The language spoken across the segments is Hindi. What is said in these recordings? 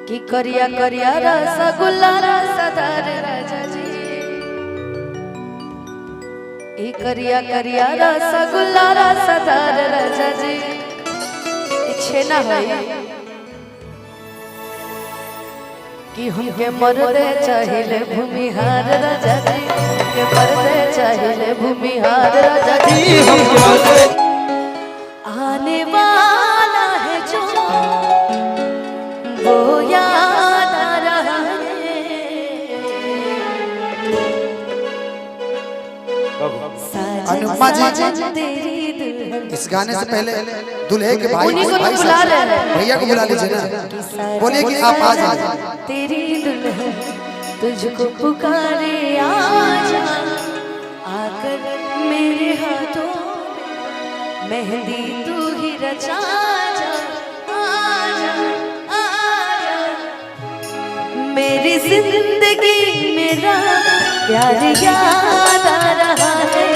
कि करिया करिया रसगुल्ला रसदार राजा जी, ई करिया करिया रसगुल्ला रसदार राजा जी, छेना है कि हमके मर्दे चाहिए भूमिहार राजा जी, हमके मर्दे चाहिए भूमिहार राजा जी, हमके आने वाला है जो वो याद आ रहा है। अनुपमा जी, इस गाने से पहले दूल्हे के भाई भैया को बुला लीजिए ना, बोलिए कि आप आ जाइए। तेरी दुल्हन तुझको पुकारे आजा, आकर मेरे हाथों मेहंदी तू ही रचा जा, आजा आजा मेरी जिंदगी मेरा प्यार याद आ रहा है,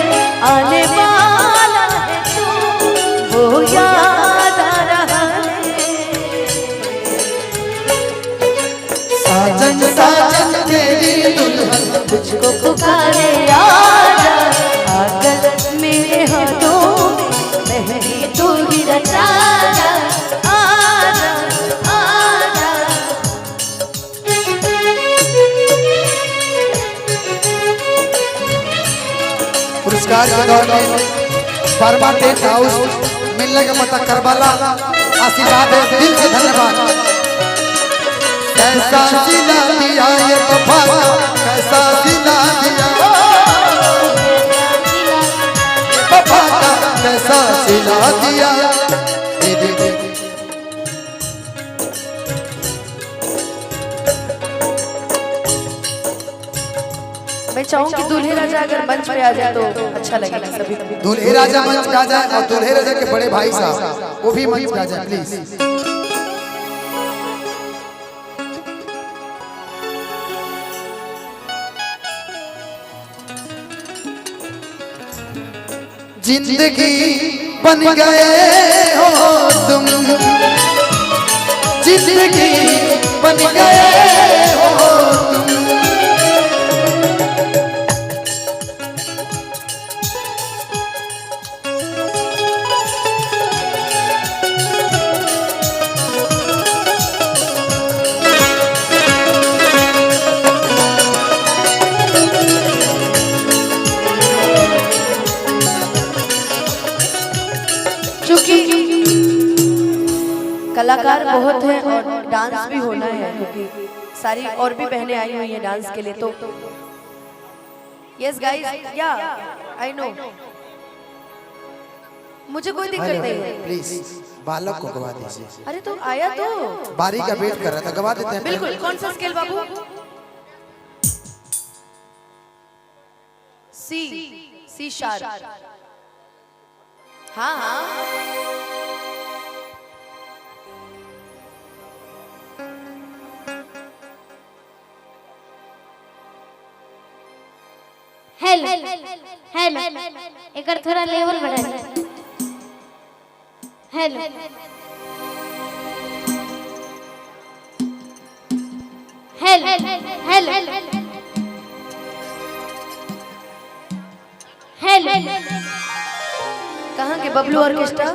आने वाला है तू वो याद आ रहा है। साजन साजन तेरी दुल्हन तुझको पुकारे आजा, आकर मेरे हाथों मेहंदी तू ही रचा जा, आजा आजा। पुरस्कार के दौर में वर्मा टेंट हाउस मिलने का पता करबाला, आशीर्वाद है, दिल से धन्यवाद। कैसा सिला दिया ये वफा, कैसा सिला दिया वफा का, कैसा सिला दिया। मैं चाहूँ कि दूल्हे राजा अगर मंच पे आ जाए तो अच्छा लगेगा सभी को। दूल्हे राजा मंच पे आ जाए और दूल्हे राजा के बड़े भाई साहब वो भी मंच पे आ जाए प्लीज। जिंदगी बन गए हो तुम, जिंदगी बन गए हो तुम, कलाकार बहुत हैं और डांस भी होना है, क्योंकि सारी और भी बहनें आई हुई हैं डांस के लिए। तो यस गाइस, या आई नो, मुझे कोई दिक्कत नहीं है। प्लीज बालक को गवा दीजिए। अरे तो आया तो बारी का वेट कर रहा था, गवा देते हैं। बिल्कुल। कौन सा स्केल बाबू? C sharp. हाँ हाँ, हेलो हेलो, एक थोड़ा लेवल बढ़ा दे। हेलो हेलो हेलो हेलो, कहाँ के बबलू ऑर्केस्ट्रा?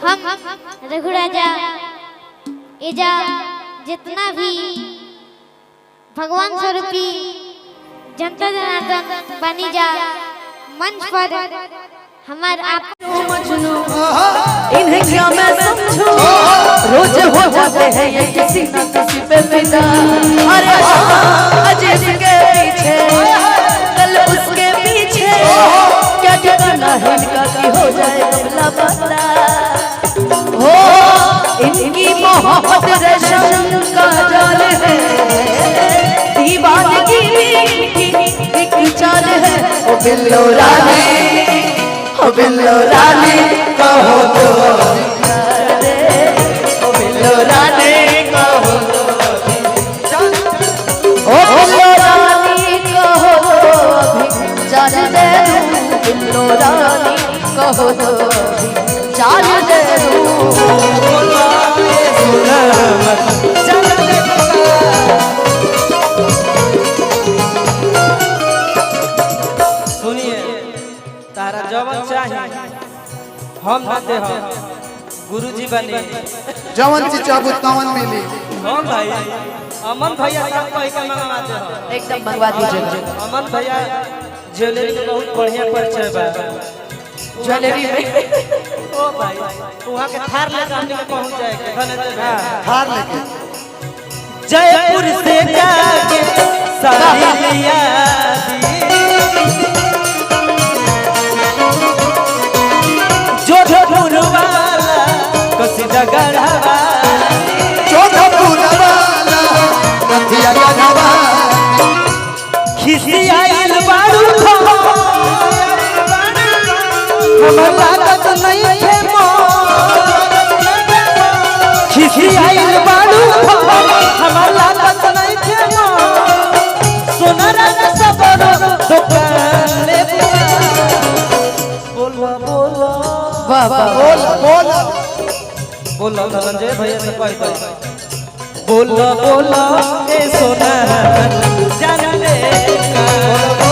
हम रघु राजा एजा जितना भी भगवान स्वरूपी जनता जनार्दन बनी जा मंच पर हमारे आप मजनू इन्हें क्या मैं समझूं, रोज हो जाते हैं ये किसी न किसी पे फिदा। अरे आज इसके पीछे कल उसके पीछे, क्या ठिकाना है इनका कि हो जाए कमला बता। हो इनकी मोहब्बत रेशम का जाल है, दीवानगी एक चाल है। ओ बिल्लो रानी, ओ बिल्लो रानी कहो तो दे, ओ बिल्लो रानी कहो तो, ओ बिल्लो रानी कहो तो अभी जान दे, बिल्लो रानी कहो कहो तो चाल दे सुनिए तारा जवन चाहिए हम देते हैं गुरुजी बने जवन चीज चाहबू तवन मिली। हम भाई अमन भैया सब कहीं का मंगवाते हैं एकदम मंगवा दीजिए। अमन भैया ज्वेलरी में बहुत बढ़िया परिचय बा ज्वेलरी में ओ भाई वहां के थार लेकर हमने पहुंच जाएंगे हार लेके जयपुर से जाके साड़ी लिया जोधपुर वाला कसीदा गढ़वा जोधपुर वाला कथिया गढ़वा खिसी आइल बारू हमर लागत नहीं थे खिसी आइल बारू हमर लागत नहीं थे सोनारा सबर दुकान ले बोला बोला वाह वाह बोल बोल बोला धनंजय भैया से कह दो बोला बोला ए सोना जान ले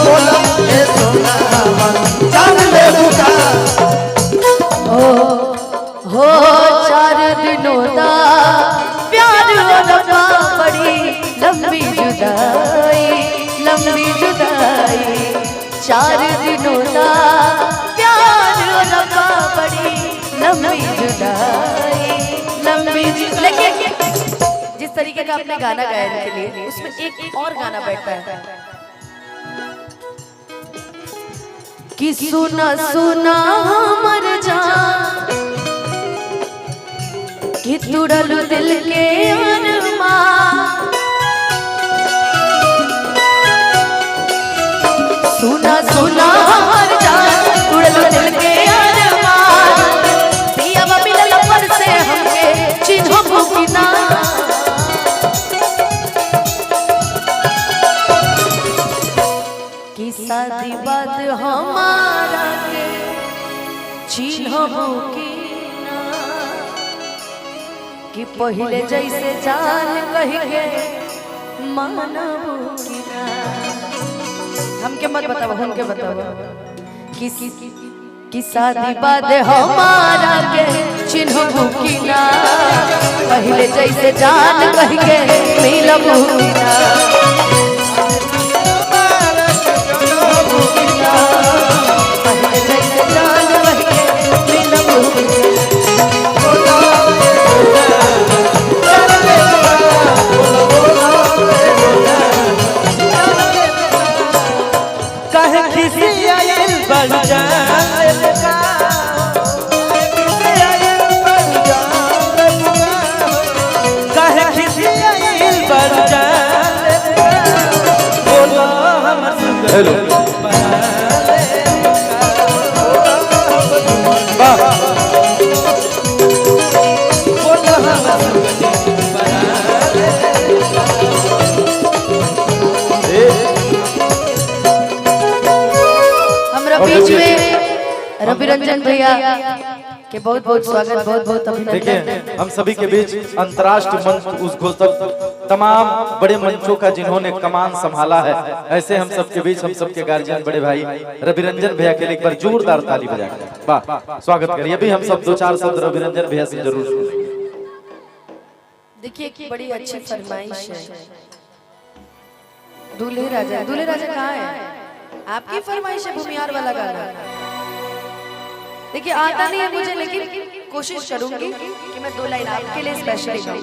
बोल ए सोना जान ले बुका हो 4 दिनों दा प्यार रबा बड़ी लंबी जुदाई 4 दिनों दा प्यार रबा बड़ी लंबी जुदाई लेकिन जिस तरीके का आपने गाना गाया इनके लिए उसमें एक और गाना बैठता है कि सुना सुना हमर जान कि तुड़ल दिल के अरमान सुना सुना हमर जान तुड़ल दिल के अरमान पिया मिलल पर से हमके चिन्हबू कि ना कि शादी बाद हमारा के चिन्हबू कि ना कि पहले जैसे जान कह के मानबू कि ना हमके मत बताओ हमके बताओ कि शादी बाद हमारा के चिन्हबू कि ना पहले जैसे जान कह के मिलबू कि ना पहले जैसे जान कह के मिलबू कि ना कहे खिसी आइल बल जान कहे खिसी आइल बल जान बोलो हमर हेलो वाह बोलो हमर बीच में रवि रंजन भैया के बहुत बहुत स्वागत बहुत बहुत अभिनंदन। देखिए हम सभी के बीच अंतर्राष्ट्रीय मंच उस घोषक तमाम बड़े मंचों का जिन्होंने कमान संभाला है, ऐसे हम सबके बीच हम सबके गार्जियन बड़े भाई रवि रंजन भैया के लिए एक बार जोरदार ताली बजाकर वाह स्वागत करिए। अभी हम सब 2-4 शब्द रवि रंजन भैया से जरूर सुनेंगे। देखिए बड़ी अच्छी फरमाइश है। दूल्हे राजा कहाँ है? आपकी फरमाइश है भूमिहार वाला गाना। देखिए आता नहीं है मुझे, लेकिन कोशिश करूंगी कि मैं 2 लाइन आपके लिए स्पेशली गाऊं।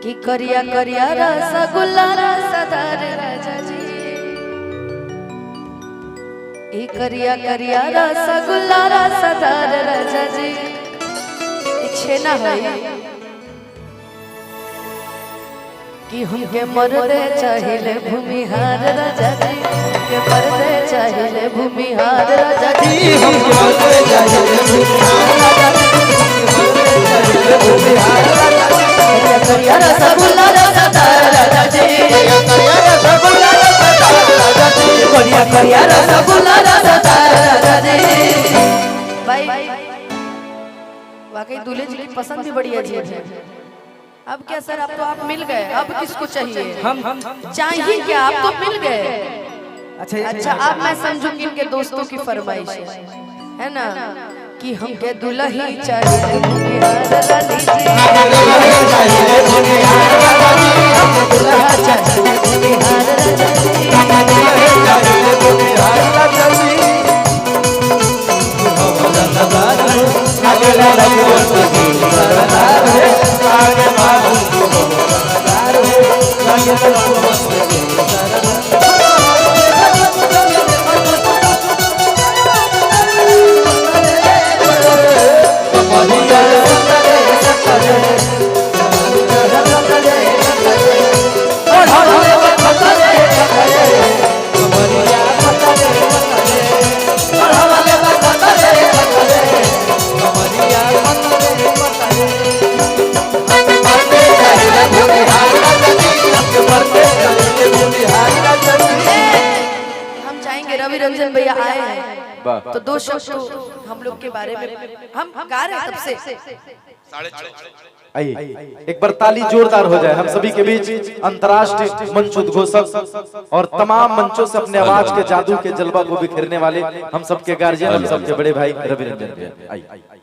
कि करिया करिया रसगुल्ला रसदार राजा जी, ए करिया करिया रसगुल्ला रसदार राजा जी, इच्छे ना है कि हमके मरदे चाहिए भूमिहार राजा जी, के मरदे चाहिए भूमिहार राजा जी, हमके मरदे चाहिए भूमिहार राजा जी, भूमिहार राजा जी, करिया रसगुल्ला रसदार राजा जी, करिया रसगुल्ला रसदार राजा जी, करिया रसगुल्ला रसदार राजा दूल्हे जी की पसंद भी बड़ी अजीब है। अब क्या सर, अब तो आप मिल गए, अब किसको चाहिए? हम चाहिए क्या, आप तो मिल गए। अच्छा अच्छा, अब मैं समझू कि इनके दोस्तों की फरमाइश है ना कि हम के दुल्ही चाहिए दुल्हा रवि रंजन भैया आए हैं तो दो शब्द हम लोग के बारे में हम गा रहे हैं तब से। आइए एक बार ताली जोरदार हो जाए हम सभी के बीच अंतर्राष्ट्रीय मंच उद्घोषक और तमाम मंचों से अपने आवाज के जादू के जलवा को बिखेरने वाले हम सबके गार्जियन, हम सबके बड़े भाई रवि रंजन भैया। आइए